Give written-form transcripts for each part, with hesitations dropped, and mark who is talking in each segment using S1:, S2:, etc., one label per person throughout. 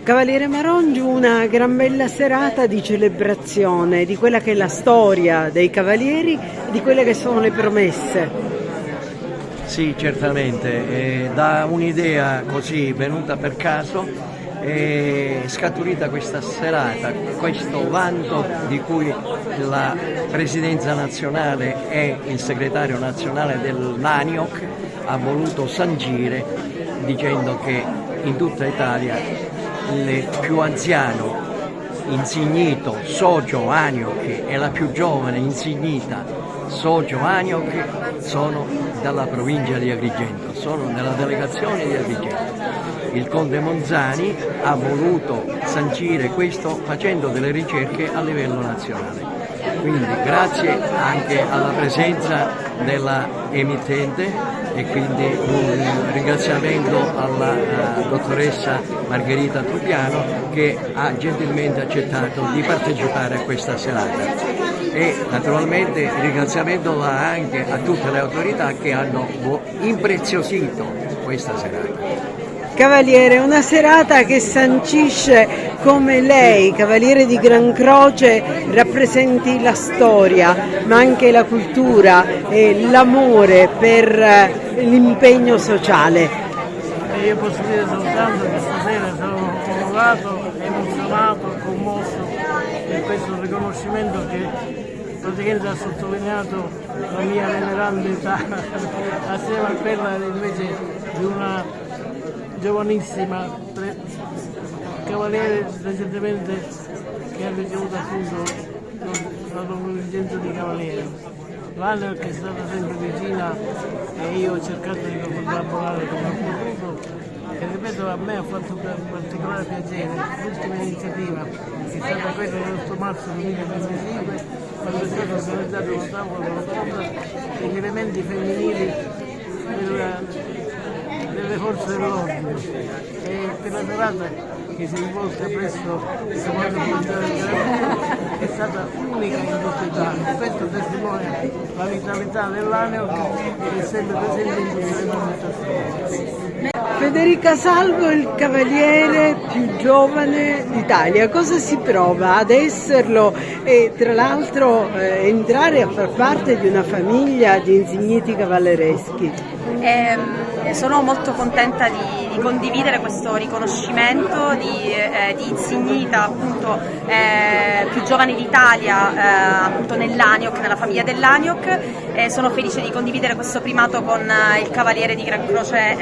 S1: Cavaliere Marongiu, una gran bella serata di celebrazione di quella che è la storia dei Cavalieri e di quelle che sono le promesse.
S2: Sì, certamente, da un'idea così venuta per caso è scaturita questa serata, questo vanto di cui la Presidenza nazionale e il segretario nazionale dell'ANIOC ha voluto sancire, dicendo che in tutta Italia il più anziano insignito socio ANIOC e la più giovane insignita socio ANIOC sono dalla provincia di Agrigento, sono nella delegazione di Agrigento. Il conte Monzani ha voluto sancire questo facendo delle ricerche a livello nazionale. Quindi grazie anche alla presenza della emittente e quindi un ringraziamento alla dottoressa Margherita Trubiano che ha gentilmente accettato di partecipare a questa serata. E naturalmente il ringraziamento va anche a tutte le autorità che hanno impreziosito questa serata.
S1: Cavaliere, una serata che sancisce come lei, Cavaliere di Gran Croce, rappresenti la storia, ma anche la cultura e l'amore per l'impegno sociale.
S3: Io posso dire soltanto che stasera sono onorato, emozionato, commosso per questo riconoscimento che praticamente ha sottolineato la mia veneranda età assieme a quella invece di una giovanissima cavaliere recentemente che ha ricevuto appunto la dirigenza di cavaliere. L'ANIOC è stata sempre vicina e io ho cercato di collaborare come ho potuto e ripeto, a me ha fatto particolare piacere l'ultima iniziativa che è stata quella dell'8 marzo 2025 quando è stato organizzato un tavolo rotonda degli elementi femminili delle forze dell'ordine e per la serata che si è svolta presso il comando provinciale di Carabinieri è stata unica in tutta Italia. Questo testimonia la vitalità dell'ANIOC che è sempre presente in tutte le manifestazioni.
S1: Federica Salvo, il cavaliere più giovane d'Italia, cosa si prova ad esserlo e tra l'altro entrare a far parte di una famiglia di insigniti cavallereschi?
S4: Sono molto contenta di condividere questo riconoscimento di insignita appunto più giovane d'Italia appunto nell'ANIOC, nella famiglia dell'ANIOC. Sono felice di condividere questo primato con il Cavaliere di Gran Croce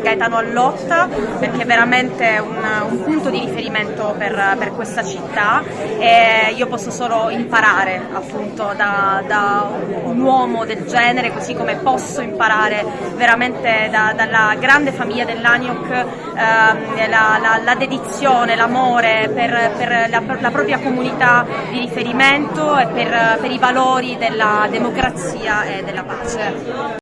S4: Gaetano Allotta perché è veramente un punto di riferimento per questa città e io posso solo imparare appunto da un uomo del genere, così come posso imparare veramente dalla grande famiglia dell'ANIOC la dedizione, l'amore per la propria comunità di riferimento e per i valori della democrazia e della pace.